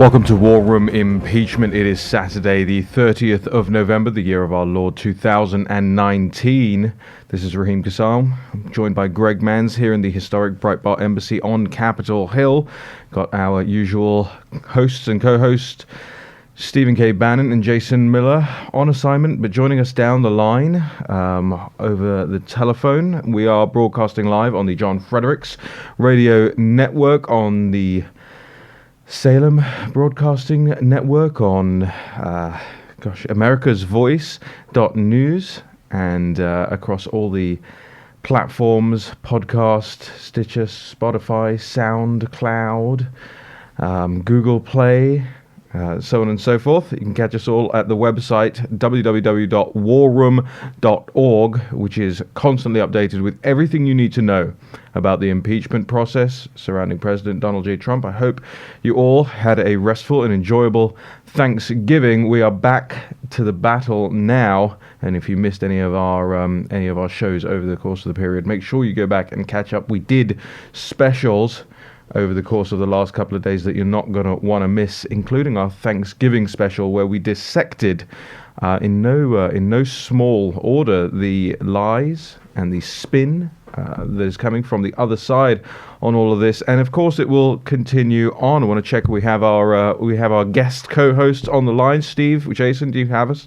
Welcome to War Room Impeachment. It is Saturday, the 30th of November, the year of our Lord 2019. This is Raheem Kassam. I'm joined by Greg Manns here in the historic Breitbart Embassy on Capitol Hill. Got our usual hosts and co-hosts, Stephen K. Bannon and Jason Miller, on assignment, but joining us down the line over the telephone. We are broadcasting live on the John Fredericks Radio Network, on the Salem Broadcasting Network, on America's Voice.news, and across all the platforms: podcast, Stitcher, Spotify, SoundCloud, Google Play, so on and so forth. You can catch us all at the website www.warroom.org, which is constantly updated with everything you need to know about the impeachment process surrounding President Donald J. Trump. I hope you all had a restful and enjoyable Thanksgiving. We are back to the battle now, and if you missed any of our shows over the course of the period, make sure you go back and catch up. We did specials over the course of the last couple of days that you're not going to want to miss, including our Thanksgiving special, where we dissected in no small order the lies and the spin that is coming from the other side on all of this. And of course it will continue on. I want to check we have our guest co-host on the line. Steve, Jason, do you have us?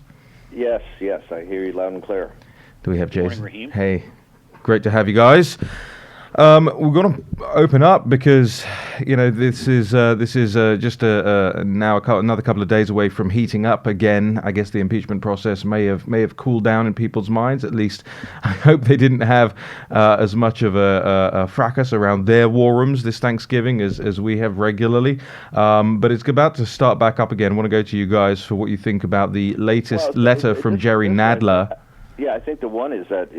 Yes, I hear you loud and clear. Do we have Jason? Morning, Raheem. Hey, great to have you guys. We're going to open up because, this is just now another couple of days away from heating up again. I guess the impeachment process may have cooled down in people's minds. At least, I hope they didn't have as much of a fracas around their war rooms this Thanksgiving as we have regularly. But it's about to start back up again. I want to go to you guys for what you think about the latest letter from Jerry Nadler. Yeah, I think the one is that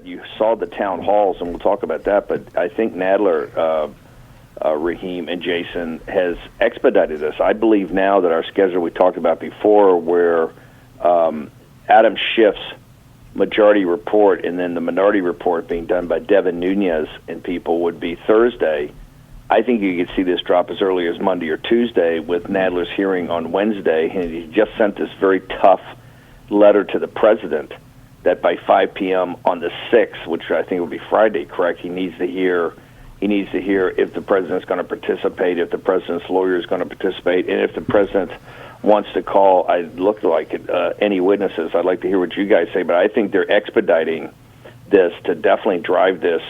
you saw the town halls, and we'll talk about that. But I think Nadler, Raheem, and Jason has expedited this. I believe now that our schedule we talked about before, where Adam Schiff's majority report and then the minority report being done by Devin Nunes and people would be Thursday. I think you could see this drop as early as Monday or Tuesday, with Nadler's hearing on Wednesday. And he just sent this very tough letter to the president that by 5 p.m. on the 6th, which I think will be Friday, correct, he needs to hear if the president's going to participate, if the president's lawyer is going to participate, and if the president wants to call, any witnesses. I'd like to hear what you guys say, but I think they're expediting this to definitely drive this,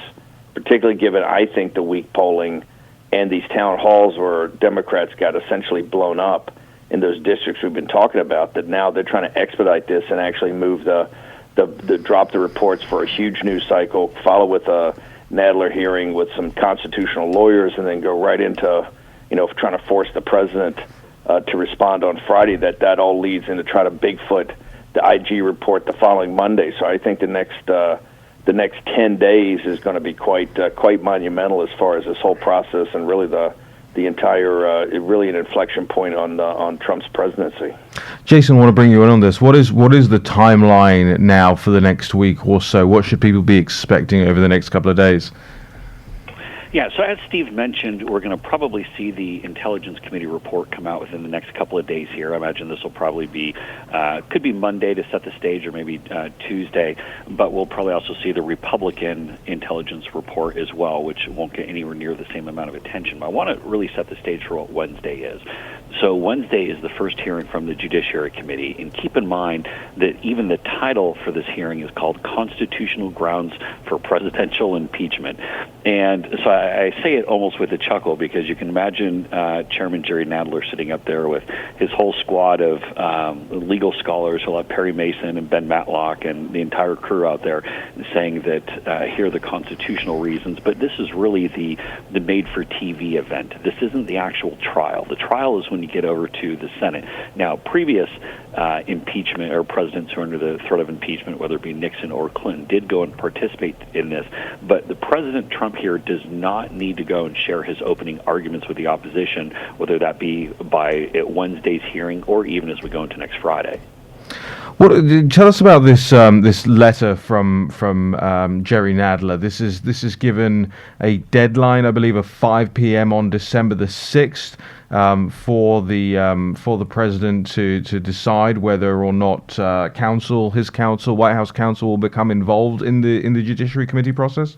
particularly given, I think, the weak polling and these town halls where Democrats got essentially blown up in those districts we've been talking about, that now they're trying to expedite this and actually move the drop the reports for a huge news cycle, follow with a Nadler hearing with some constitutional lawyers, and then go right into, trying to force the president to respond on Friday. That all leads into try to Bigfoot the IG report the following Monday. So I think the next 10 days is going to be quite monumental as far as this whole process, and really the entire really an inflection point on Trump's presidency. Jason, I want to bring you in on this. What is the timeline now for the next week or so? What should people be expecting over the next couple of days? Yeah, so as Steve mentioned, we're going to probably see the Intelligence Committee report come out within the next couple of days here. I imagine this will probably be, could be Monday to set the stage, or maybe Tuesday, but we'll probably also see the Republican intelligence report as well, which won't get anywhere near the same amount of attention. But I want to really set the stage for what Wednesday is. So Wednesday is the first hearing from the Judiciary Committee, and keep in mind that even the title for this hearing is called Constitutional Grounds for Presidential Impeachment. And so I say it almost with a chuckle, because you can imagine Chairman Jerry Nadler sitting up there with his whole squad of legal scholars. He'll have Perry Mason and Ben Matlock and the entire crew out there saying that here are the constitutional reasons. But this is really the made-for-TV event. This isn't the actual trial. The trial is when you get over to the Senate. Now, previous impeachment, or presidents who are under the threat of impeachment, whether it be Nixon or Clinton, did go and participate in this. But the President Trump here does not need to go and share his opening arguments with the opposition, whether that be by Wednesday's hearing or even as we go into next Friday. What tell us about this letter from Jerry Nadler? This is given a deadline, I believe, of 5 p.m. on December the 6th for the president to decide whether or not his counsel, White House counsel, will become involved in the Judiciary Committee process.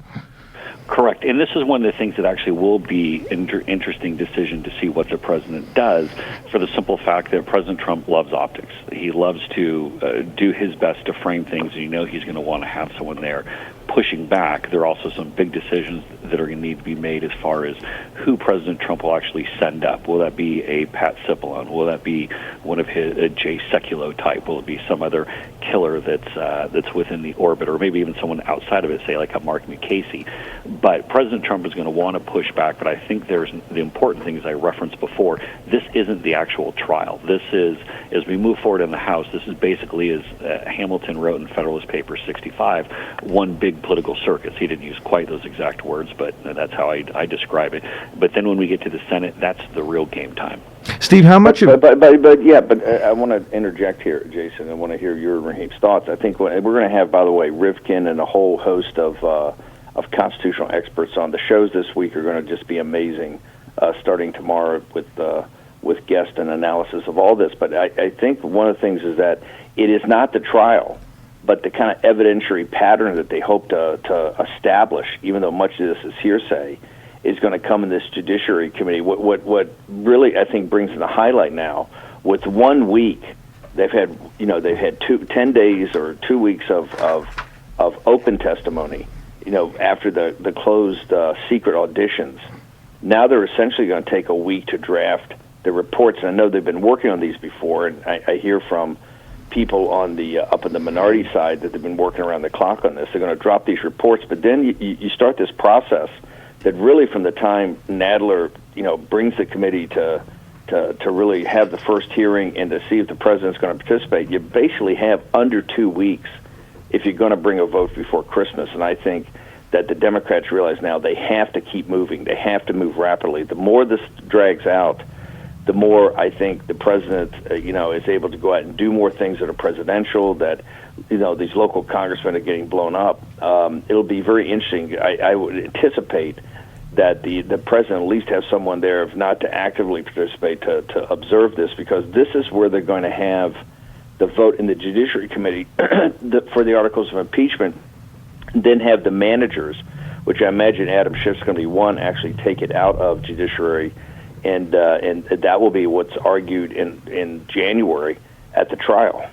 Correct. And this is one of the things that actually will be interesting decision to see what the president does, for the simple fact that President Trump loves optics. He loves to do his best to frame things, and he's going to want to have someone there pushing back. There are also some big decisions that are going to need to be made as far as who President Trump will actually send up. Will that be a Pat Cipollone? Will that be one of his Jay Sekulow type? Will it be some other killer that's within the orbit, or maybe even someone outside of it, say like a Mark Mukasey? But President Trump is going to want to push back. But I think there's the important thing, as I referenced before, this isn't the actual trial. This is, as we move forward in the House, this is basically, as Hamilton wrote in Federalist Papers 65, one big political circus. He didn't use quite those exact words, but that's how I describe it. But then when we get to the Senate, that's the real game time. Steve, how much but I want to interject here, Jason. I want to hear your and Raheem's thoughts. I think we're going to have, by the way, Rivkin and a whole host of constitutional experts on. The shows this week are going to just be amazing, starting tomorrow with guest and analysis of all this. But I think one of the things is that it is not the trial, but the kind of evidentiary pattern that they hope to establish, even though much of this is hearsay, is going to come in this Judiciary Committee. What really, I think, brings in the highlight now, with 1 week, they've had 10 days or 2 weeks of open testimony, after the closed secret auditions. Now they're essentially going to take a week to draft the reports. And I know they've been working on these before, and I hear from people on the up in the minority side that they've been working around the clock on this. They're going to drop these reports, but then you start this process that really, from the time Nadler brings the committee to really have the first hearing and to see if the president's going to participate, you basically have under 2 weeks if you're going to bring a vote before Christmas. And I think that the Democrats realize now they have to keep moving. They have to move rapidly. The more this drags out, the more I think the president, is able to go out and do more things that are presidential, that, these local congressmen are getting blown up. It'll be very interesting. I would anticipate that the president at least have someone there, if not to actively participate, to observe this, because this is where they're going to have the vote in the Judiciary Committee for the articles of impeachment, and then have the managers, which I imagine Adam Schiff's going to be one, actually take it out of Judiciary, and that will be what's argued in January at the trial.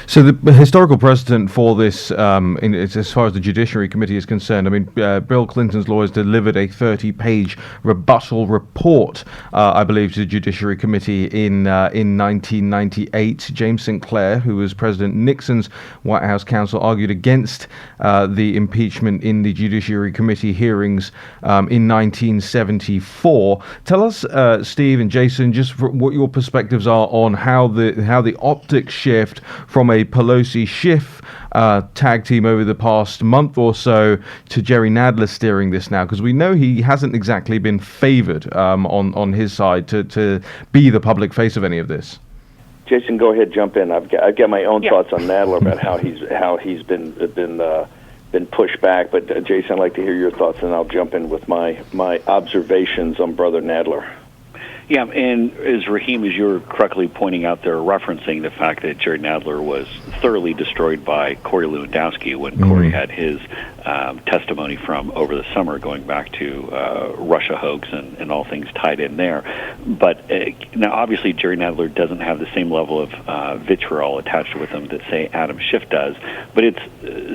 So the historical precedent for this, as far as the Judiciary Committee is concerned, I mean, Bill Clinton's lawyers delivered a 30-page rebuttal report, I believe, to the Judiciary Committee in 1998. James Sinclair, who was President Nixon's White House counsel, argued against the impeachment in the Judiciary Committee hearings in 1974. Tell us, Steve and Jason, just what your perspectives are on how the optics shift from a Pelosi-Schiff tag team over the past month or so to Jerry Nadler steering this now, because we know he hasn't exactly been favored on his side to be the public face of any of this. Jason, go ahead, jump in. I've got my own thoughts on Nadler about how he's been pushed back. But Jason, I'd like to hear your thoughts, and I'll jump in with my observations on Brother Nadler. Yeah, and as Raheem, as you're correctly pointing out there, referencing the fact that Jerry Nadler was thoroughly destroyed by Corey Lewandowski when Corey had his testimony from over the summer, going back to Russia hoax and all things tied in there. But now, obviously, Jerry Nadler doesn't have the same level of vitriol attached with him that, say, Adam Schiff does, but it's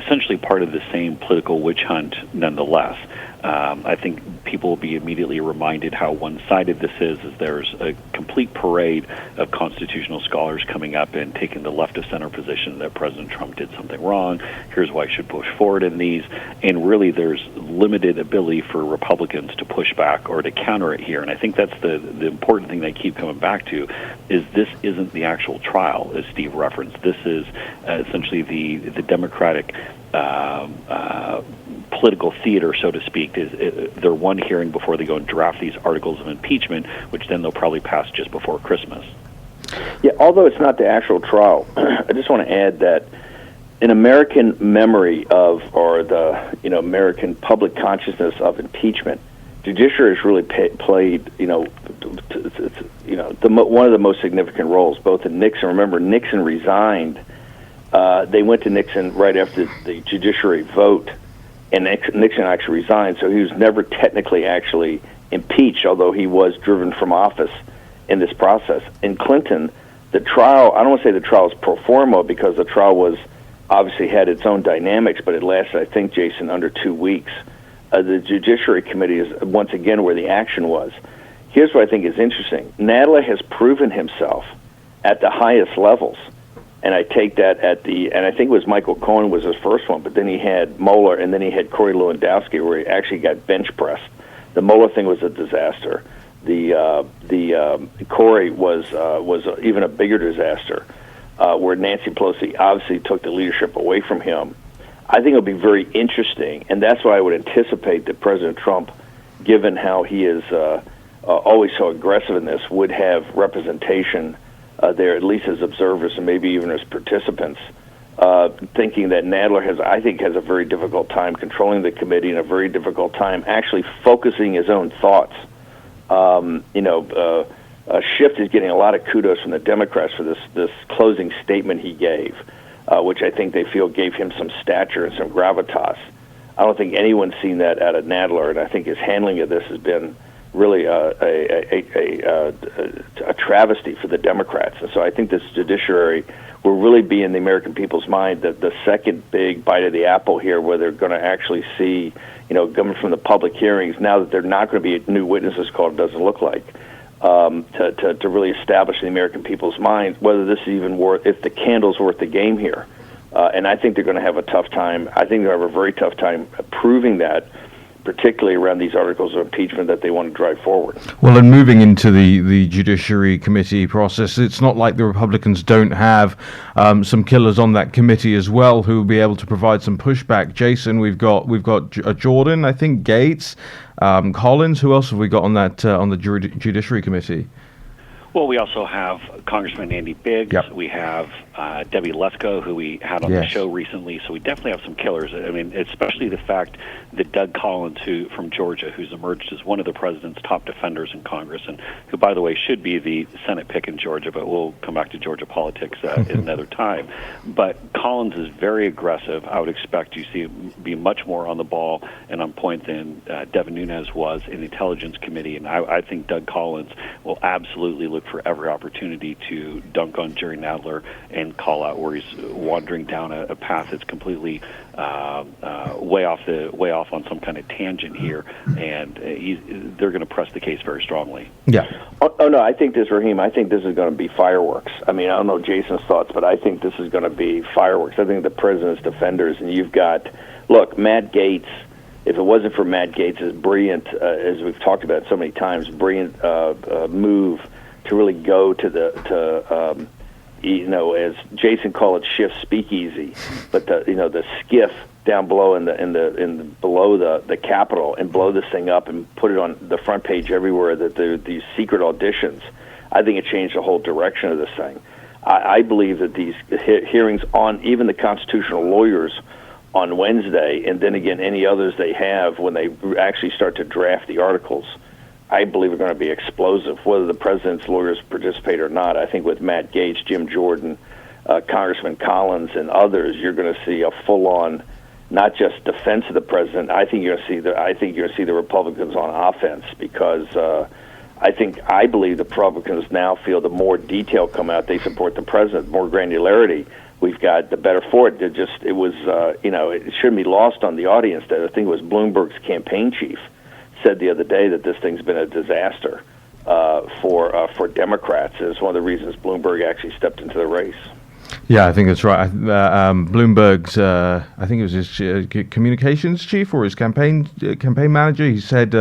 essentially part of the same political witch hunt nonetheless. I think people will be immediately reminded how one-sided this is, as there's a complete parade of constitutional scholars coming up and taking the left-of-center position that President Trump did something wrong. Here's why I should push forward in these. And really, there's limited ability for Republicans to push back or to counter it here. And I think that's the important thing they keep coming back to, is this isn't the actual trial, as Steve referenced. This is essentially the Democratic political theater, so to speak. They're one hearing before they go and draft these articles of impeachment, which then they'll probably pass just before Christmas. Yeah, although it's not the actual trial, I just want to add that in American memory of, or the American public consciousness of impeachment, judiciary has really played one of the most significant roles, both in Nixon. Remember, Nixon resigned. They went to Nixon right after the judiciary vote, and Nixon actually resigned, so he was never technically actually impeached, although he was driven from office in this process. In Clinton, the trial, I don't want to say the trial is pro forma because the trial was obviously had its own dynamics, but it lasted, I think, Jason, under 2 weeks. The Judiciary Committee is once again where the action was. Here's what I think is interesting. Nadler has proven himself at the highest levels, and I take that and I think it was Michael Cohen was his first one, but then he had Mueller, and then he had Corey Lewandowski, where he actually got bench pressed. The Mueller thing was a disaster. The Corey was even a bigger disaster, where Nancy Pelosi obviously took the leadership away from him. I think it'll be very interesting, and that's why I would anticipate that President Trump, given how he is always so aggressive in this, would have representation there, at least as observers and maybe even as participants, thinking that Nadler has a very difficult time controlling the committee and a very difficult time actually focusing his own thoughts. Schiff is getting a lot of kudos from the Democrats for this closing statement he gave, which I think they feel gave him some stature and some gravitas. I don't think anyone's seen that out of Nadler, and I think his handling of this has been really a travesty for the Democrats. And so I think this judiciary will really be in the American people's mind that the second big bite of the apple here, where they're going to actually see, coming from the public hearings, now that they're not going to be new witnesses called, it doesn't look like, to really establish in the American people's minds whether this is even if the candle's worth the game here. And I think they're going to have a tough time. I think they're going to have a very tough time proving that, particularly around these articles of impeachment that they want to drive forward. Well, and moving into the Judiciary Committee process, it's not like the Republicans don't have some killers on that committee as well who will be able to provide some pushback. Jason, we've got Jordan, I think Gates, Collins. Who else have we got on that on the Judiciary Committee? Well, we also have Congressman Andy Biggs. Yep. We have Debbie Lesko, who we had on the show recently. So we definitely have some killers. I mean, especially the fact that Doug Collins, from Georgia, who's emerged as one of the president's top defenders in Congress, and who, by the way, should be the Senate pick in Georgia, but we'll come back to Georgia politics in another time. But Collins is very aggressive. I would expect you see him be much more on the ball and on point than Devin Nunes was in the Intelligence Committee. And I think Doug Collins will absolutely look for every opportunity to dunk on Jerry Nadler and call out where he's wandering down a path that's completely way off on some kind of tangent here, and they're going to press the case very strongly. Yeah. Oh no, I think this, Raheem. I think this is going to be fireworks. I mean, I don't know Jason's thoughts, but I think this is going to be fireworks. I think the president's defenders, and you've got, look, Matt Gaetz. If it wasn't for Matt Gaetz' brilliant, as we've talked about so many times, brilliant move to really go to as Jason called it, Schiff's speakeasy, but the skiff down below below the Capitol, and blow this thing up and put it on the front page everywhere. That these secret auditions, I think it changed the whole direction of this thing. I believe that these hearings on even the constitutional lawyers on Wednesday, and then again any others they have when they actually start to draft the articles, I believe are going to be explosive, whether the president's lawyers participate or not. I think with Matt Gaetz, Jim Jordan, Congressman Collins, and others, you're going to see a full-on, not just defense of the president. I think you're going to see the Republicans on offense, because I believe the Republicans now feel the more detail come out, they support the president, more granularity we've got, the better for it. It shouldn't be lost on the audience that I think it was Bloomberg's campaign chief said the other day that this thing's been a disaster for Democrats. It's one of the reasons Bloomberg actually stepped into the race. Yeah, I think that's right. Bloomberg's, I think it was his communications chief or his campaign manager. He said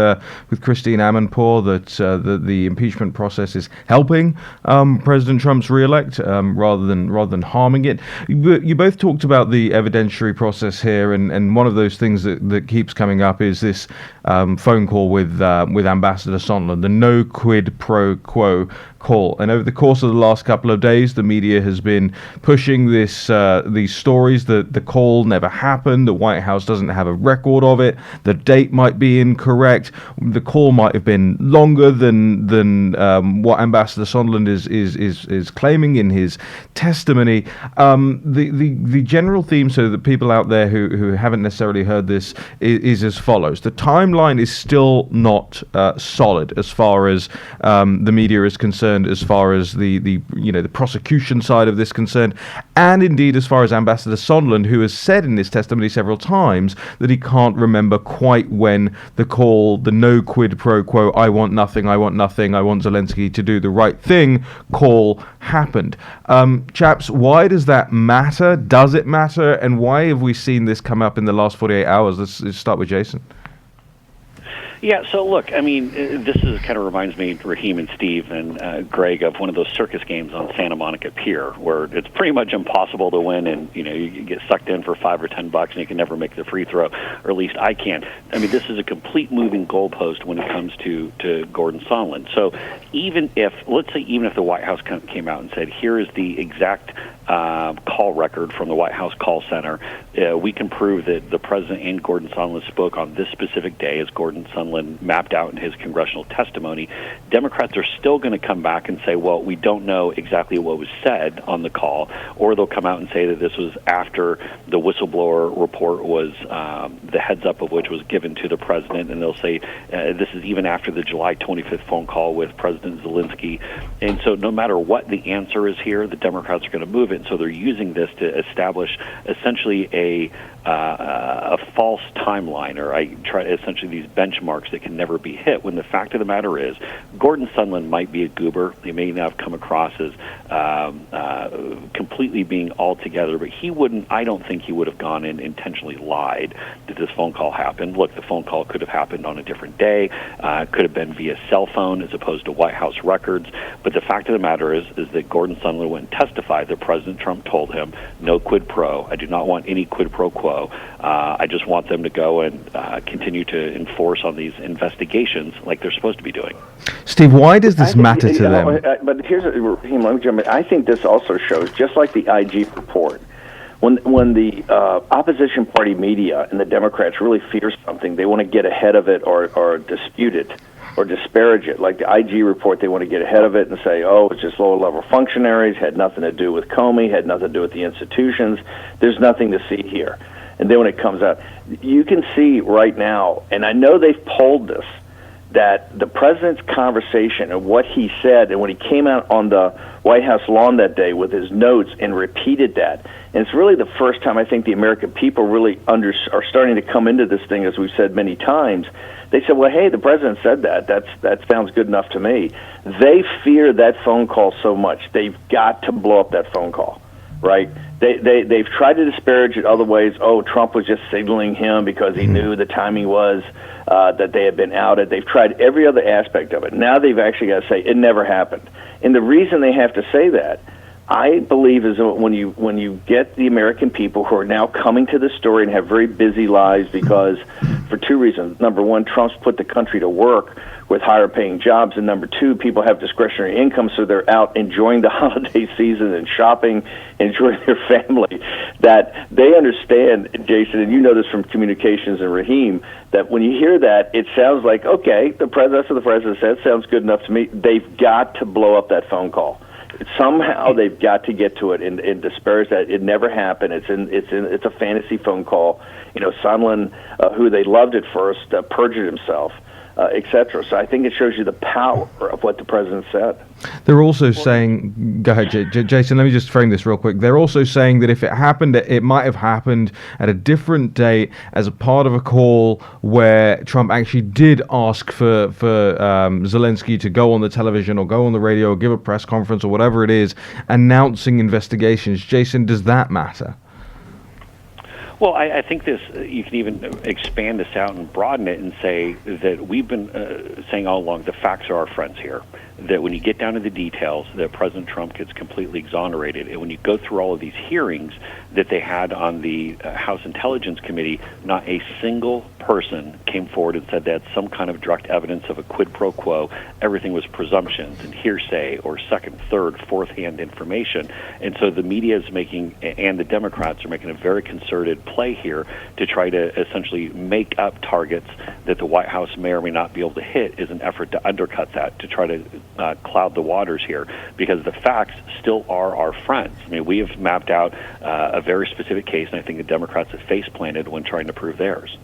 with Christine Amanpour that the impeachment process is helping President Trump's reelect rather than harming it. You both talked about the evidentiary process here, and one of those things that keeps coming up is this phone call with Ambassador Sondland, the no quid pro quo call. And over the course of the last couple of days, the media has been pushing these stories that the call never happened, the White House doesn't have a record of it, the date might be incorrect, the call might have been longer than what Ambassador Sondland is claiming in his testimony. The general theme, so that people out there who haven't necessarily heard this, is as follows. The timeline is still not solid as far as the media is concerned, as far as the prosecution side of this concerned, and indeed as far as Ambassador Sondland, who has said in his testimony several times that he can't remember quite when the call, the no quid pro quo, I want nothing, I want Zelensky to do the right thing call happened. Chaps, why does that matter? Does it matter? And why have we seen this come up in the last 48 hours? Let's start with Jason. Yeah, so look, I mean, this kind of reminds me, Raheem and Steve and Greg, of one of those circus games on Santa Monica Pier, where it's pretty much impossible to win, and you get sucked in for $5 or $10, and you can never make the free throw, or at least I can't. I mean, this is a complete moving goalpost when it comes to Gordon Sondland. So let's say even if the White House came out and said, here is the exact call record from the White House call center, we can prove that the president and Gordon Sondland spoke on this specific day, as Gordon Sondland mapped out in his congressional testimony. Democrats are still going to come back and say, well, we don't know exactly what was said on the call, or they'll come out and say that this was after the whistleblower report was, the heads up of which was given to the president, and they'll say this is even after the July 25th phone call with President Zelensky. And so no matter what the answer is here, the Democrats are going to move it. And so they're using this to establish essentially a false timeline, or essentially these benchmarks that can never be hit, when the fact of the matter is Gordon Sondland might be a goober. He may not have come across as completely being all together, but I don't think he would have gone and intentionally lied that this phone call happened. Look, the phone call could have happened on a different day, could have been via cell phone as opposed to White House records, but the fact of the matter is that Gordon Sondland went and testified that President Trump told him, no quid pro, I do not want any quid pro quo. I just want them to go and continue to enforce on these investigations like they're supposed to be doing. Steve, why does this matter to them? But here's, Raheem, let me jump in. I think this also shows, just like the IG report, when the opposition party media and the Democrats really fear something, they want to get ahead of it or dispute it or disparage it. Like the IG report, they want to get ahead of it and say, oh, it's just lower-level functionaries, had nothing to do with Comey, had nothing to do with the institutions, there's nothing to see here. And then when it comes out, you can see right now, and I know they've polled this, that the president's conversation and what he said, and when he came out on the White House lawn that day with his notes and repeated that, and it's really the first time I think the American people really are starting to come into this thing, as we've said many times. They said, well, hey, the president said that. That sounds good enough to me. They fear that phone call so much. They've got to blow up that phone call, right? They've tried to disparage it other ways. Oh, Trump was just signaling him because he knew the timing was that they had been outed. They've tried every other aspect of it. Now they've actually got to say it never happened. And the reason they have to say that, I believe, is when you get the American people who are now coming to the story and have very busy lives because for two reasons. Number one, Trump's put the country to work with higher paying jobs, and number two, people have discretionary income, so they're out enjoying the holiday season and shopping, enjoying their family, that they understand, Jason, and you know this from communications and Raheem, that when you hear that, it sounds like, okay, that's what the president said, sounds good enough to me. They've got to blow up that phone call. Somehow they've got to get to it and disparage that. It never happened. It's a fantasy phone call. Sondland, who they loved at first, perjured himself. etc. So I think it shows you the power of what the president said. They're also saying, go ahead, Jason, let me just frame this real quick. They're also saying that if it happened, it might have happened at a different date as a part of a call where Trump actually did ask for Zelensky to go on the television or go on the radio or give a press conference or whatever it is, announcing investigations. Jason, does that matter? Well, I think you can even expand this out and broaden it and say that we've been saying all along the facts are our friends here. That when you get down to the details, that President Trump gets completely exonerated. And when you go through all of these hearings that they had on the House Intelligence Committee, not a single person came forward and said they had some kind of direct evidence of a quid pro quo. Everything was presumptions and hearsay or second, third, fourth-hand information. And so the media is making, and the Democrats are making a very concerted play here to try to essentially make up targets that the White House may or may not be able to hit as an effort to undercut that, to try to cloud the waters here, because the facts still are our friends. I mean, we have mapped out a very specific case, and I think the Democrats have face planted when trying to prove theirs.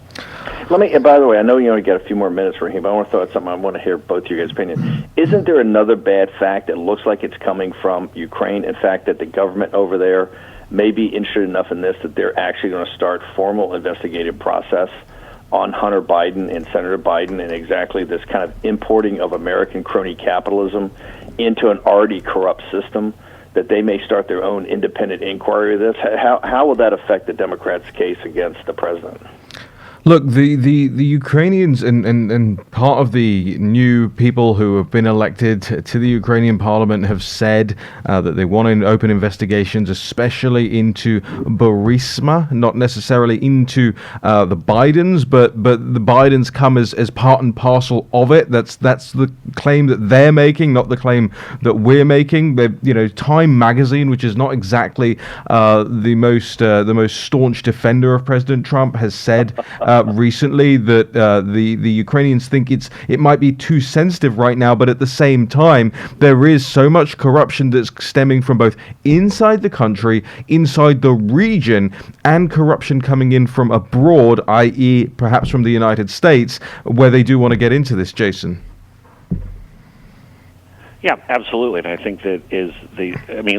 Let me, by the way, I know you only got a few more minutes for him, but I want to throw out something. I want to hear both your guys' opinion. Isn't there another bad fact that looks like it's coming from Ukraine? In fact, that the government over there may be interested enough in this that they're actually going to start formal investigative process on Hunter Biden and Senator Biden and exactly this kind of importing of American crony capitalism into an already corrupt system, that they may start their own independent inquiry of this? How will that affect the Democrats' case against the president? Look, the Ukrainians and part of the new people who have been elected to the Ukrainian parliament have said that they want to open investigations, especially into Burisma, not necessarily into the Bidens, but the Bidens come as part and parcel of it. That's the claim that they're making, not the claim that we're making. Time magazine, which is not exactly the most staunch defender of President Trump, has said recently that the Ukrainians think it might be too sensitive right now, but at the same time, there is so much corruption that's stemming from both inside the country, inside the region, and corruption coming in from abroad, i.e. perhaps from the United States, where they do want to get into this, Jason. Yeah, absolutely, and I think that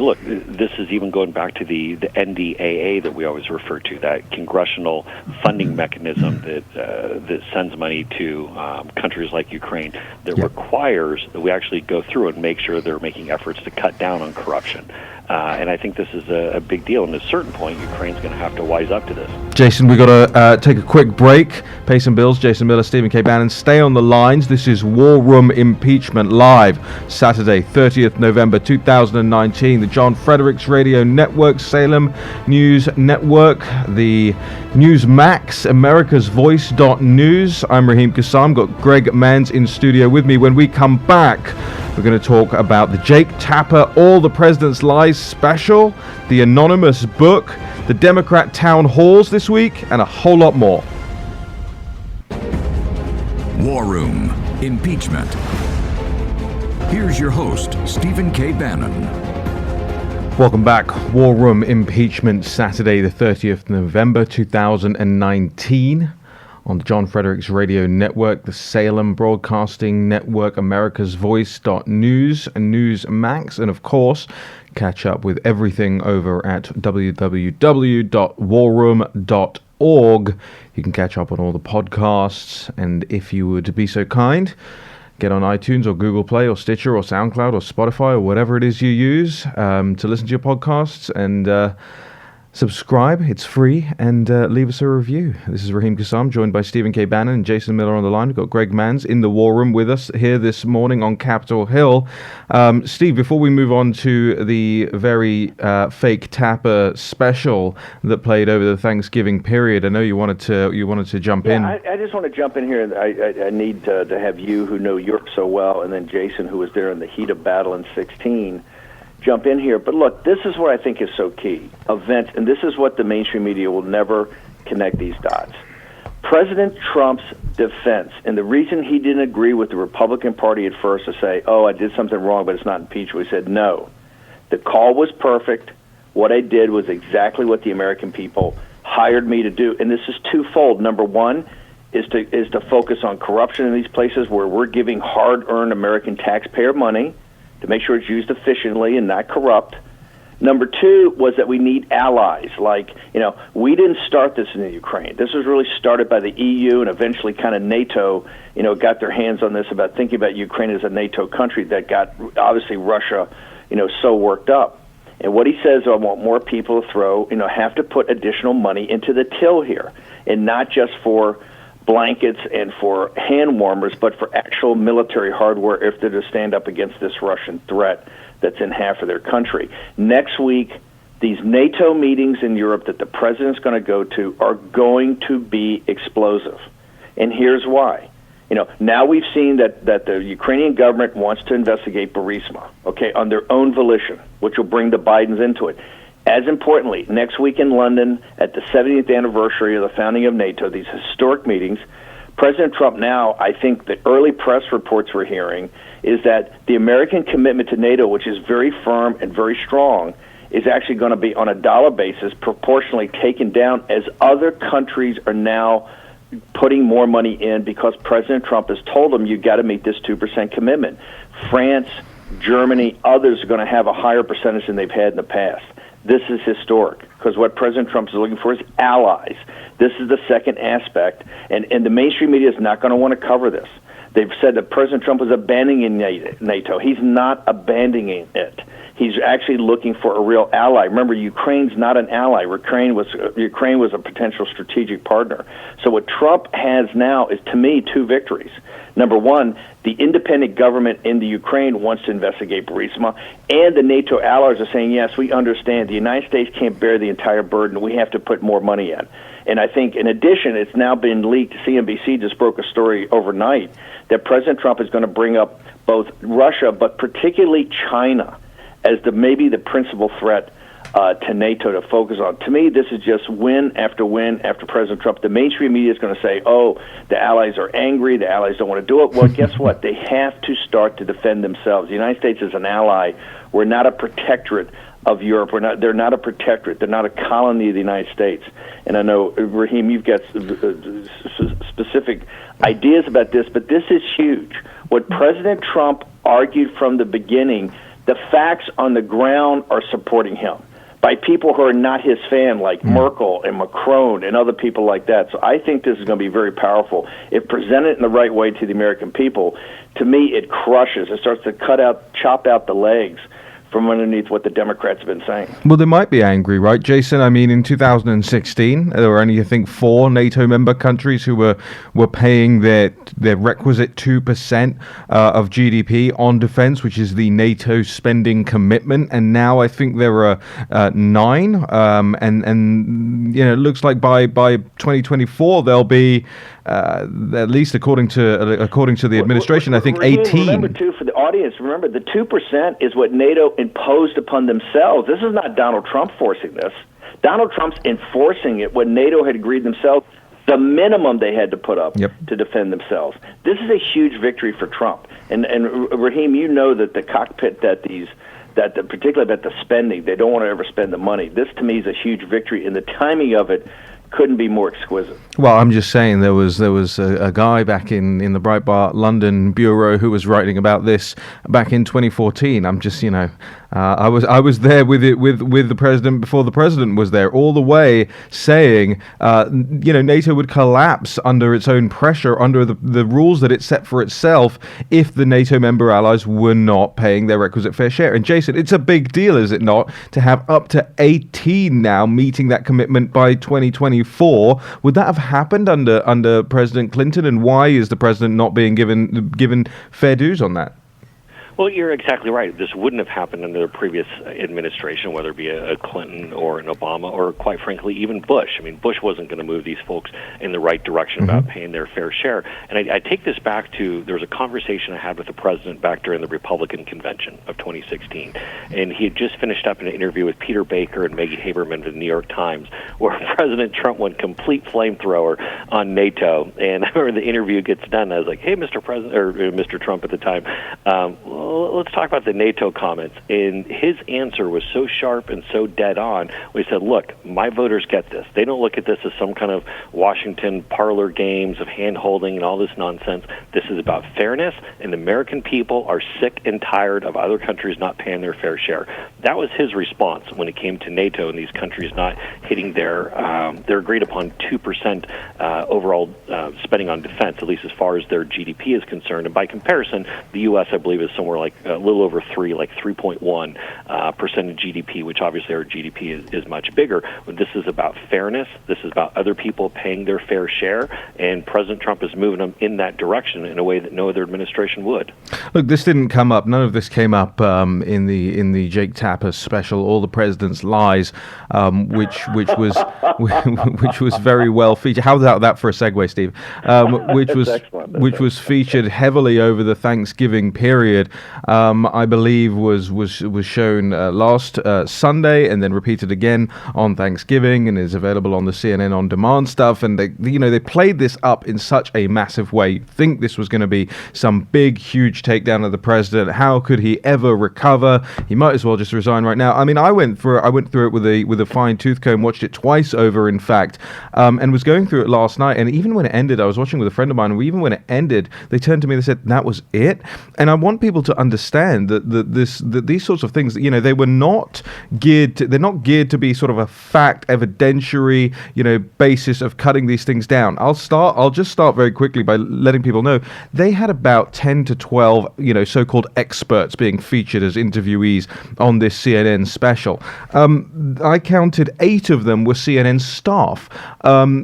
look, this is even going back to the NDAA that we always refer to, that congressional funding mechanism that sends money to countries like Ukraine, that requires that we actually go through and make sure they're making efforts to cut down on corruption. And I think this is a big deal, and at a certain point, Ukraine's going to have to wise up to this. Jason, we've got to take a quick break, pay some bills. Jason Miller, Stephen K. Bannon, stay on the lines. This is War Room Impeachment Live, Saturday, 30th November 2019. The John Fredericks Radio Network, Salem News Network, the Newsmax, America's Voice.news. I'm Raheem Kassam, got Greg Manns in studio with me. When we come back, we're going to talk about the Jake Tapper All the President's Lies special, the anonymous book, the Democrat town halls this week, and a whole lot more. War Room Impeachment. Here's your host, Stephen K. Bannon. Welcome back. War Room Impeachment, Saturday, the 30th November 2019. On the John Fredericks Radio Network, the Salem Broadcasting Network, America's Voice.news, and Newsmax, and of course, catch up with everything over at www.warroom.org. You can catch up on all the podcasts, and if you would be so kind, get on iTunes or Google Play or Stitcher or SoundCloud or Spotify or whatever it is you use to listen to your podcasts, and subscribe, it's free, and leave us a review. This is Raheem Kassam, joined by Stephen K. Bannon and Jason Miller on the line. We've got Greg Manns in the War Room with us here this morning on Capitol Hill. Steve, before we move on to the very fake Tapper special that played over the Thanksgiving period, I know you wanted to jump in. I just want to jump in here. I need to have you, who know Europe so well, and then Jason, who was there in the heat of battle in 16, jump in here. But look, this is what I think is so key. Events, and this is what the mainstream media will never connect these dots. President Trump's defense, and the reason he didn't agree with the Republican Party at first to say, I did something wrong, but it's not impeachable. He said, no, the call was perfect. What I did was exactly what the American people hired me to do. And this is twofold. Number one, is to focus on corruption in these places where we're giving hard-earned American taxpayer money to make sure it's used efficiently and not corrupt. Number two was that we need allies. Like, we didn't start this in the Ukraine. This was really started by the EU and eventually kind of NATO, got their hands on this about thinking about Ukraine as a NATO country that got, obviously, Russia, so worked up. And what he says, I want more people to have to put additional money into the till here, and not just for blankets and for hand warmers, but for actual military hardware if they're to stand up against this Russian threat that's in half of their country. Next week, these NATO meetings in Europe that the president's going to go to are going to be explosive. And here's why. Now we've seen that the Ukrainian government wants to investigate Burisma, on their own volition, which will bring the Bidens into it. As importantly, next week in London, at the 70th anniversary of the founding of NATO, these historic meetings, President Trump now, I think the early press reports we're hearing, is that the American commitment to NATO, which is very firm and very strong, is actually going to be on a dollar basis proportionally taken down as other countries are now putting more money in because President Trump has told them you've got to meet this 2% commitment. France, Germany, others are going to have a higher percentage than they've had in the past. This is historic because what President Trump is looking for is allies. This is the second aspect, and the mainstream media is not going to want to cover this. They've said that President Trump is abandoning NATO. He's not abandoning it. He's actually looking for a real ally. Remember, Ukraine's not an ally. Ukraine was a potential strategic partner. So what Trump has now is, to me, two victories. Number one, the independent government in the Ukraine wants to investigate Burisma, and the NATO allies are saying, yes, we understand. The United States can't bear the entire burden. We have to put more money in. And I think, in addition, it's now been leaked. CNBC just broke a story overnight that President Trump is going to bring up both Russia, but particularly China, as maybe the principal threat to NATO to focus on. To me, this is just win after President Trump. The mainstream media is going to say, oh, the allies are angry, the allies don't want to do it. Well, guess what? They have to start to defend themselves. The United States is an ally. We're not a protectorate of Europe. They're not a protectorate. They're not a colony of the United States. And I know, Raheem, you've got specific ideas about this, but this is huge. What President Trump argued from the beginning, the facts on the ground are supporting him by people who are not his fan, like Merkel and Macron and other people like that. So I think this is going to be very powerful. If presented in the right way to the American people, to me it crushes. It starts to chop out the legs from underneath what the Democrats have been saying. Well, they might be angry, right, Jason? I mean, in 2016, there were only, I think, 4 NATO member countries who were paying their requisite 2% of GDP on defense, which is the NATO spending commitment. And now I think there are 9. And it looks like by 2024 there'll be at least according to the administration, I think 18. Remember, too, for the audience, remember the 2% is what NATO imposed upon themselves. This is not Donald Trump forcing this. Donald Trump's enforcing it when NATO had agreed themselves the minimum they had to put up to defend themselves. This is a huge victory for Trump. And Raheem, you know that the cockpit particularly about the spending, they don't want to ever spend the money. This to me is a huge victory, and the timing of it couldn't be more exquisite. Well, I'm just saying there was a guy back in the Breitbart London bureau who was writing about this back in 2014. I'm just, I was there with the president before the president was there, all the way saying, NATO would collapse under its own pressure, under the rules that it set for itself, if the NATO member allies were not paying their requisite fair share. And Jason, it's a big deal, is it not, to have up to 18 now meeting that commitment by 2024? Would that have happened under President Clinton, and why is the president not being given fair dues on that? Well, you're exactly right. This wouldn't have happened under the previous administration, whether it be a Clinton or an Obama or, quite frankly, even Bush. I mean, Bush wasn't going to move these folks in the right direction about paying their fair share. And I take this back to, there was a conversation I had with the president back during the Republican convention of 2016. And he had just finished up an interview with Peter Baker and Maggie Haberman of the New York Times, where President Trump went complete flamethrower on NATO. And I remember the interview gets done, and I was like, hey, Mr. President, or Mr. Trump at the time, Well, let's talk about the NATO comments. And his answer was so sharp and so dead on. We said, look, my voters get this. They don't look at this as some kind of Washington parlor games of hand-holding and all this nonsense. This is about fairness, and the American people are sick and tired of other countries not paying their fair share. That was his response when it came to NATO and these countries not hitting their agreed-upon 2% overall spending on defense, at least as far as their GDP is concerned. And by comparison, the U.S., I believe, is somewhere like a little over 3.1% of GDP, which obviously our GDP is much bigger. But this is about fairness. This is about other people paying their fair share, and President Trump is moving them in that direction in a way that no other administration would. Look, this didn't come up. None of this came up in the Jake Tapper special, All the President's Lies, which was which was very well featured. How about that for a segue, Steve? Which was featured heavily over the Thanksgiving period. I believe was shown last Sunday and then repeated again on Thanksgiving, and is available on the CNN On Demand stuff. And they played this up in such a massive way. You'd think this was going to be some big, huge takedown of the president. How could he ever recover? He might as well just resign right now. I mean, I went through it with a fine tooth comb, watched it twice over, in fact, and was going through it last night. And even when it ended, I was watching with a friend of mine, and even when it ended, they turned to me and they said, that was it. And I want people to understand that these sorts of things, they were not geared to be sort of a fact evidentiary, basis of cutting these things down. I'll just start very quickly by letting people know they had about 10 to 12, so-called experts being featured as interviewees on this CNN special. I counted 8 of them were CNN staff.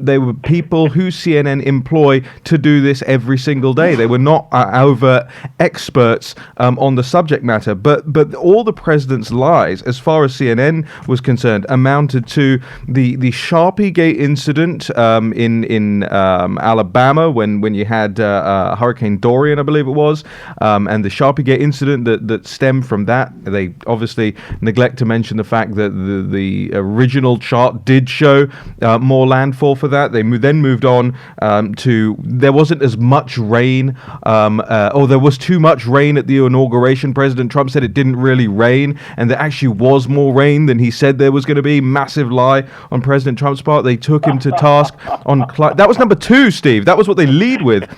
They were people who CNN employ to do this every single day. They were not overt experts on the subject matter, but all the president's lies, as far as CNN was concerned, amounted to the Sharpiegate incident in Alabama when you had Hurricane Dorian, I believe it was, and the Sharpiegate incident that stemmed from that. They obviously neglect to mention the fact that the original chart did show more landfall for that. They then moved on to there wasn't as much rain, or there was too much rain at the inauguration. President Trump said it didn't really rain, and there actually was more rain than he said there was going to be. Massive lie on President Trump's part. They took him to task on that was number 2, Steve. That was what they lead with.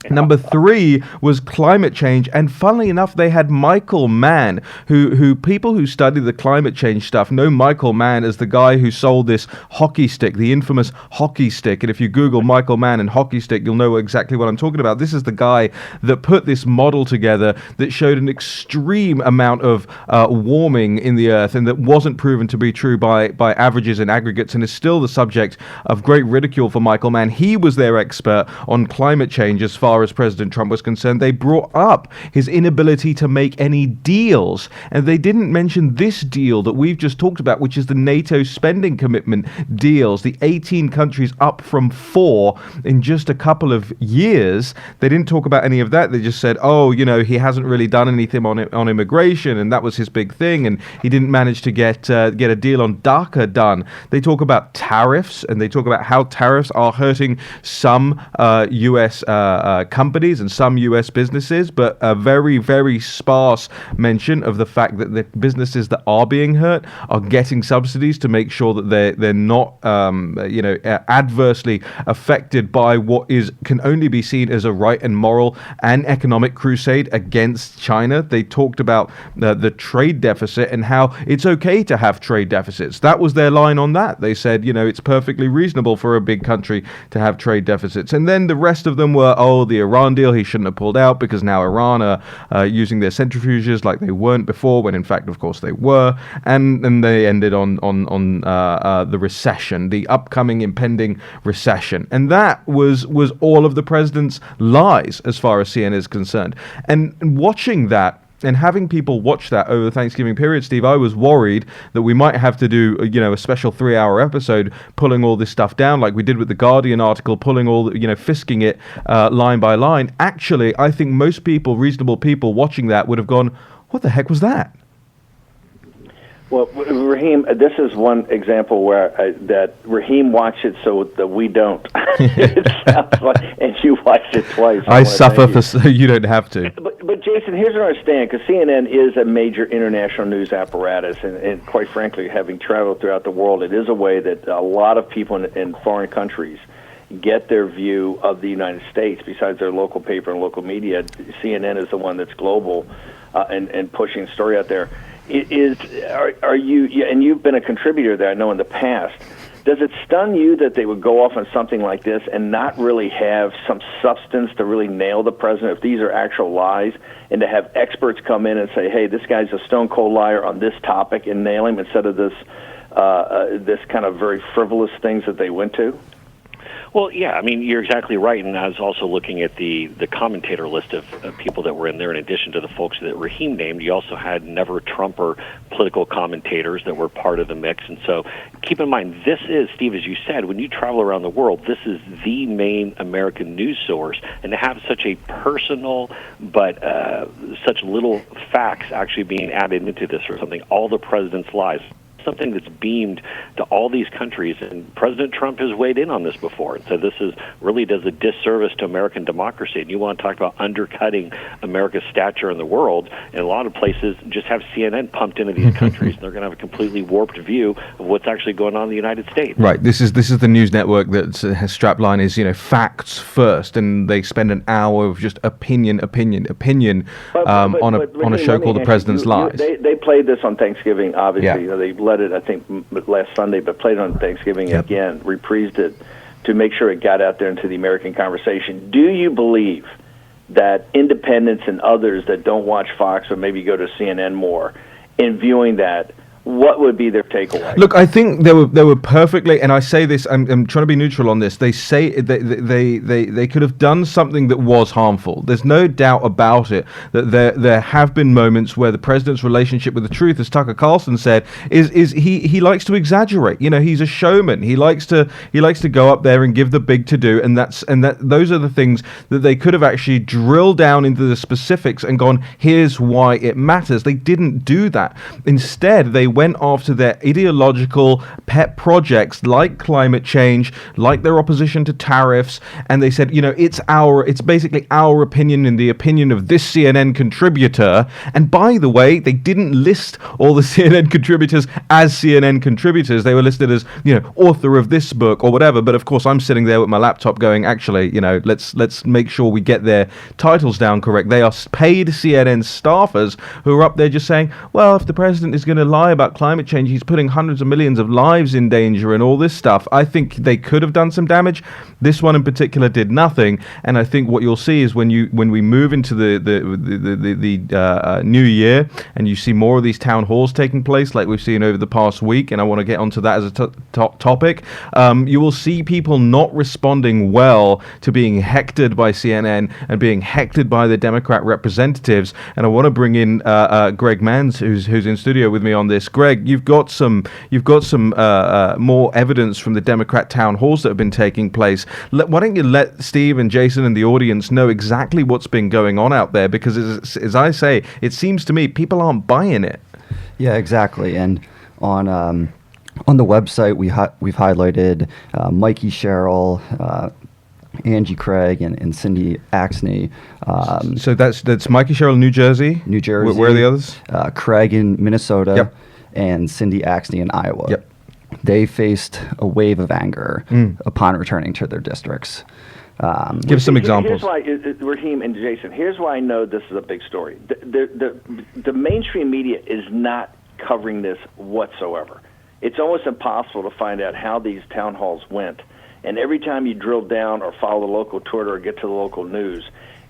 Number 3 was climate change, and funnily enough, they had Michael Mann, who people who study the climate change stuff know Michael Mann as the guy who sold this hockey stick, the infamous hockey stick. And if you Google Michael Mann and hockey stick, you'll know exactly what I'm talking about. This is the guy that put this model together that showed an extreme amount of warming in the Earth, and that wasn't proven to be true by averages and aggregates, and is still the subject of great ridicule for Michael Mann. He was their expert on climate change as far as President Trump was concerned. They brought up his inability to make any deals, and they didn't mention this deal that we've just talked about, which is the NATO spending commitment deals, the 18 countries up from 4 in just a couple of years. They didn't talk about any of that. They just said, he hasn't really done anything on immigration, and that was his big thing, and he didn't manage to get a deal on DACA done. They talk about tariffs, and they talk about how tariffs are hurting some U.S. companies and some U.S. businesses, but a very, very sparse mention of the fact that the businesses that are being hurt are getting subsidies to make sure that they're not, adversely affected by what can only be seen as a right and moral and economic crusade against China. They talked about the trade deficit and how it's okay to have trade deficits. That was their line on that. They said, it's perfectly reasonable for a big country to have trade deficits. And then the rest of them were, the Iran deal, he shouldn't have pulled out because now Iran are using their centrifuges like they weren't before, when in fact, of course, they were. And they ended on the recession, the upcoming impending recession. And that was all of the president's lies as far as CNN is concerned. And watching that, and having people watch that over the Thanksgiving period, Steve, I was worried that we might have to do, a special 3-hour episode pulling all this stuff down like we did with the Guardian article, pulling all, fisking it line by line. Actually, I think most people, reasonable people watching that would have gone, what the heck was that? Well, Raheem, this is one example where that Raheem watched it so that we don't. It sounds like, and you watched it twice. I suffer so you don't have to. But But Jason, here's what I understand, because CNN is a major international news apparatus, and quite frankly, having traveled throughout the world, it is a way that a lot of people in foreign countries get their view of the United States. Besides their local paper and local media, CNN is the one that's global and pushing the story out there. Are you, and you've been a contributor there, I know, in the past. Does it stun you that they would go off on something like this and not really have some substance to really nail the president if these are actual lies, and to have experts come in and say, hey, this guy's a stone-cold liar on this topic, and nail him instead of this kind of very frivolous things that they went to? Well, yeah, I mean, you're exactly right, and I was also looking at the commentator list of people that were in there. In addition to the folks that Raheem named, you also had never-Trumper political commentators that were part of the mix. And so keep in mind, this is, Steve, as you said, when you travel around the world, this is the main American news source, and to have such a personal but such little facts actually being added into this or something, all the president's lies, something that's beamed to all these countries, and President Trump has weighed in on this before. And so this is really does a disservice to American democracy. And you want to talk about undercutting America's stature in the world, and a lot of places just have CNN pumped into these countries, and they're going to have a completely warped view of what's actually going on in the United States. Right. This is the news network that has strapline is, facts first, and they spend an hour of just opinion on a show called The President's Lies. They played this on Thanksgiving, obviously. Yeah. They let it, I think, last Sunday, but played it on Thanksgiving again, reprised it to make sure it got out there into the American conversation. Do you believe that independents and others that don't watch Fox or maybe go to CNN more, in viewing that, what would be their takeaway? Look, I think they were perfectly, and I say this, I'm trying to be neutral on this. They say they could have done something that was harmful. There's no doubt about it that there have been moments where the president's relationship with the truth, as Tucker Carlson said, is he likes to exaggerate. He's a showman. He likes to go up there and give the big to do, and those are the things that they could have actually drilled down into the specifics and gone, here's why it matters. They didn't do that. Instead, they went after their ideological pet projects like climate change, like their opposition to tariffs, and they said, it's basically our opinion and the opinion of this CNN contributor. And by the way, they didn't list all the CNN contributors as CNN contributors. They were listed as, author of this book or whatever. But of course, I'm sitting there with my laptop going, actually, let's make sure we get their titles down correct. They are paid CNN staffers who are up there just saying, well, if the president is going to lie about climate change, he's putting hundreds of millions of lives in danger and all this stuff. I think they could have done some damage. This one in particular did nothing, and I think what you'll see is when we move into the new year and you see more of these town halls taking place like we've seen over the past week, and I want to get onto that as a topic, you will see people not responding well to being hectored by CNN and being hectored by the Democrat representatives. And I want to bring in Greg Manns, who's in studio with me on this. Greg, you've got some more evidence from the Democrat town halls that have been taking place. Why don't you let Steve and Jason and the audience know exactly what's been going on out there? Because as I say, it seems to me people aren't buying it. Yeah, exactly. And on the website, we've highlighted Mikey Sherrill, Angie Craig, and Cindy Axney. So that's Mikey Sherrill, New Jersey. New Jersey. Where are the others? Craig in Minnesota. Yep. And Cindy Axney in Iowa. Yep. They faced a wave of anger upon returning to their districts. Give some examples. Here's why, Raheem and Jason, here's why I know this is a big story. The mainstream media is not covering this whatsoever. It's almost impossible to find out how these town halls went. And every time you drill down or follow the local Twitter or get to the local news,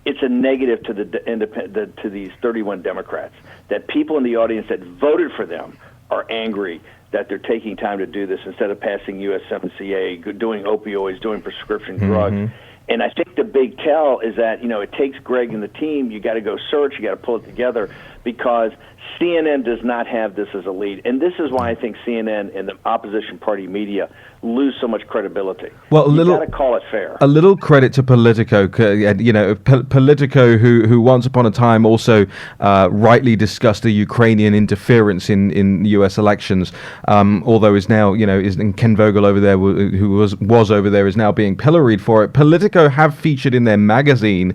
it's a negative to these 31 Democrats. That people in the audience that voted for them are angry that they're taking time to do this instead of passing USMCA, doing opioids, doing prescription drugs. And I think the big tell is that, it takes Greg and the team, you got to go search, you got to pull it together. because CNN does not have this as a lead. And this is why I think CNN and the opposition party media lose so much credibility. Well, you got to call it fair. A little credit to Politico, Politico, who once upon a time also rightly discussed the Ukrainian interference in U.S. elections, although is now, and Ken Vogel over there, who was over there, is now being pilloried for it. Politico have featured in their magazine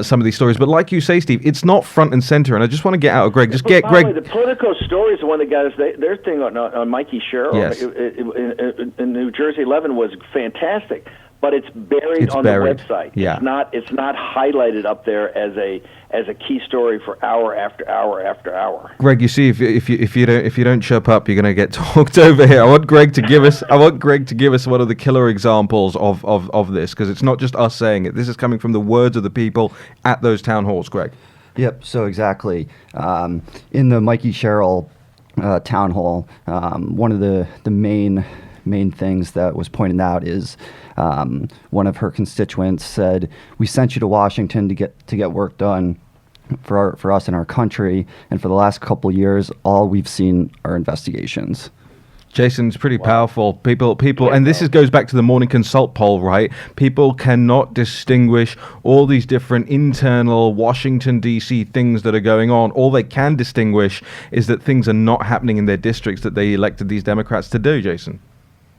some of these stories, but like you say, Steve, it's not front and center. And I just want to get out of Greg. Just get Greg. The Politico story is the one that got us their thing on Mikey Sherrill. Yes. In New Jersey 11 was fantastic, but it's buried on the website. Yeah. It's not highlighted up there as a key story for hour after hour after hour. Greg, you see, if you don't chirp up, you're going to get talked over here. I want Greg to give us one of the killer examples of this, because it's not just us saying it. This is coming from the words of the people at those town halls. Greg. Yep. So exactly, in the Mikey Sherrill town hall, one of the main things that was pointed out is one of her constituents said, "We sent you to Washington to get work done for us in our country, and for the last couple of years, all we've seen are investigations." Jason's pretty powerful. People, and this goes back to the Morning Consult poll, right? People cannot distinguish all these different internal Washington, D.C. things that are going on. All they can distinguish is that things are not happening in their districts that they elected these Democrats to do, Jason.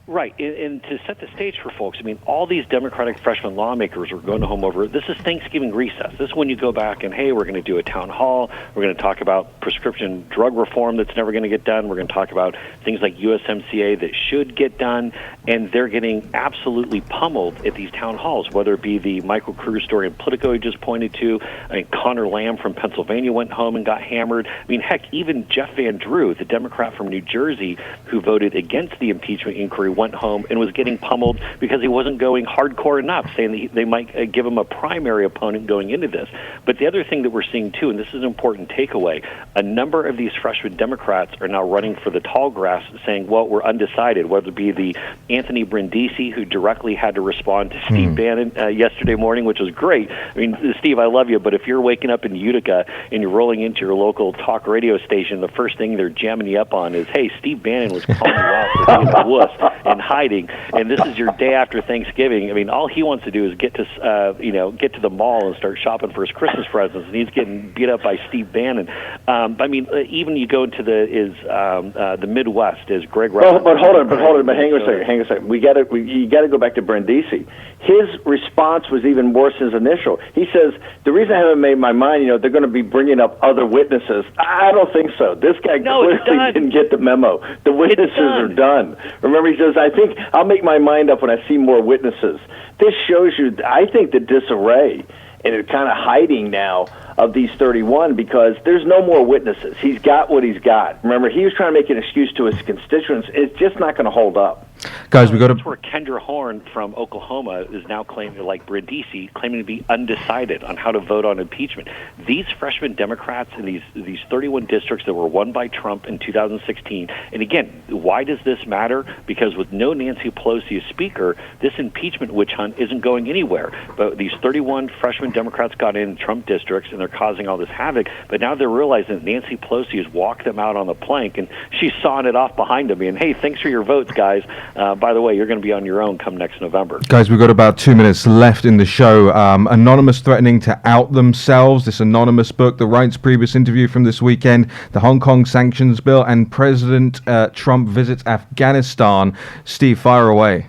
Right, and to set the stage for folks, I mean, all these Democratic freshman lawmakers are going home over, this is Thanksgiving recess. This is when you go back and, hey, we're going to do a town hall. We're going to talk about prescription drug reform that's never going to get done. We're going to talk about things like USMCA that should get done. And they're getting absolutely pummeled at these town halls, whether it be the Michael Kruger story in Politico he just pointed to. I mean, Connor Lamb from Pennsylvania went home and got hammered. I mean, heck, even Jeff Van Drew, the Democrat from New Jersey who voted against the impeachment inquiry, went home and was getting pummeled because he wasn't going hardcore enough, saying that they might give him a primary opponent going into this. But the other thing that we're seeing, too, and this is an important takeaway, a number of these freshman Democrats are now running for the tall grass saying, well, we're undecided, whether it be the Anthony Brindisi, who directly had to respond to Steve Bannon yesterday morning, which was great. I mean, Steve, I love you, but if you're waking up in Utica and you're rolling into your local talk radio station, the first thing they're jamming you up on is, hey, Steve Bannon was calling you out for being a wuss and hiding, and this is your day after Thanksgiving. I mean, all he wants to do is get to the mall and start shopping for his Christmas presents, and he's getting beat up by Steve Bannon. I mean, even you go into the Midwest, as Greg. Well, but hold on, hang on a second. You got to go back to Brindisi. His response was even worse than his initial. He says, the reason I haven't made my mind, they're going to be bringing up other witnesses. I don't think so. This guy clearly didn't get the memo. The witnesses are done. Remember, he says, I think I'll make my mind up when I see more witnesses. This shows you, I think, the disarray and the kind of hiding now of these 31, because there's no more witnesses. He's got what he's got. Remember, he was trying to make an excuse to his constituents. It's just not going to hold up. Guys, we got to. That's where Kendra Horn from Oklahoma is now claiming, like Brindisi, claiming to be undecided on how to vote on impeachment. These freshman Democrats in these 31 districts that were won by Trump in 2016. And again, why does this matter? Because with no Nancy Pelosi as Speaker, this impeachment witch hunt isn't going anywhere. But these 31 freshman Democrats got in Trump districts, and they're causing all this havoc. But now they're realizing that Nancy Pelosi has walked them out on the plank, and she's sawing it off behind them. And hey, thanks for your votes, guys. By the way, you're going to be on your own come next November. Guys, we've got about 2 minutes left in the show. Anonymous threatening to out themselves. This anonymous book, the Wright's previous interview from this weekend, the Hong Kong sanctions bill, and President Trump visits Afghanistan. Steve, fire away.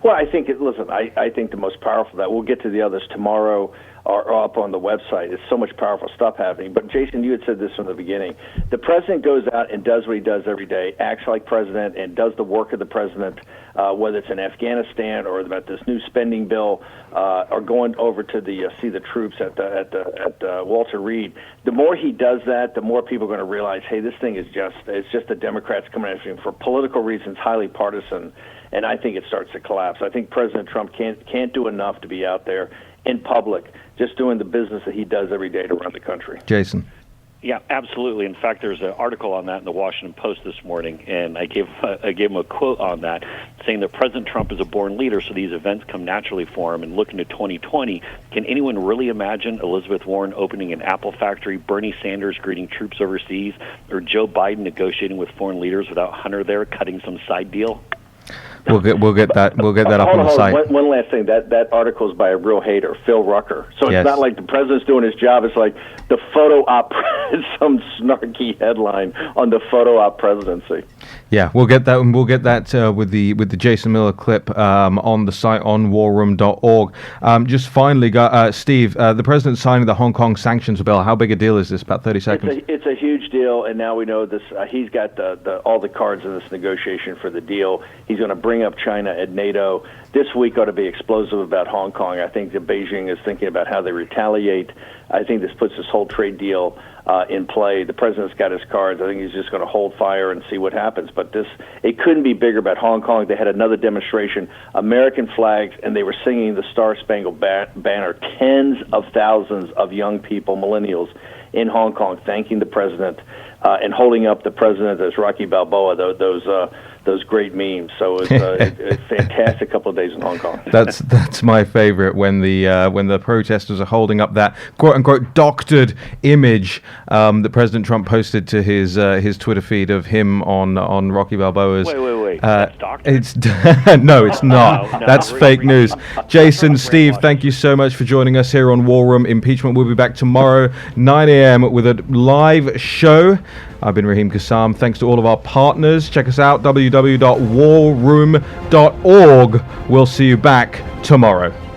Well, I think, I think the most powerful, that we'll get to the others tomorrow, are up on the website. There's so much powerful stuff happening. But Jason, you had said this from the beginning. The president goes out and does what he does every day, acts like president, and does the work of the president, whether it's in Afghanistan or about this new spending bill, or going over to see the troops at Walter Reed. The more he does that, the more people are going to realize, hey, this thing is just the Democrats coming after him for political reasons, highly partisan. And I think it starts to collapse. I think President Trump can't do enough to be out there in public, just doing the business that he does every day to run the country. Jason. Yeah, absolutely. In fact, there's an article on that in the Washington Post this morning, and I gave him a quote on that, saying that President Trump is a born leader, so these events come naturally for him. And looking to 2020, can anyone really imagine Elizabeth Warren opening an Apple factory, Bernie Sanders greeting troops overseas, or Joe Biden negotiating with foreign leaders without Hunter there cutting some side deal? We'll get that up on the site. One last thing. That article is by a real hater, Phil Rucker. So Yes. it's not like the president's doing his job. It's like the photo op, some snarky headline on the photo op presidency. Yeah, we'll get that, and we'll get that with the Jason Miller clip on the site on warroom.org. Just finally, Steve, the president signing the Hong Kong sanctions bill. How big a deal is this? About 30 seconds. It's a huge deal, and now we know this. He's got all the cards in this negotiation for the deal. He's going to bring up China at NATO. This week ought to be explosive about Hong Kong. I think that Beijing is thinking about how they retaliate. I think this puts this whole trade deal in play. The president's got his cards. I think he's just going to hold fire and see what happens. But it couldn't be bigger about Hong Kong. They had another demonstration, American flags, and they were singing the Star-Spangled Banner. Tens of thousands of young people, millennials, in Hong Kong, thanking the president and holding up the president as Rocky Balboa. Those great memes. So it's a fantastic couple of days in Hong Kong. That's my favorite, when the protesters are holding up that quote unquote doctored image that President Trump posted to his Twitter feed of him on Rocky Balboa's. Wait. That's doctored? It's no, it's not. No, That's fake news. Jason, Steve, thank you so much for joining us here on War Room Impeachment. We'll be back tomorrow 9 a.m. with a live show. I've been Raheem Kassam. Thanks to all of our partners. Check us out, www.warroom.org. We'll see you back tomorrow.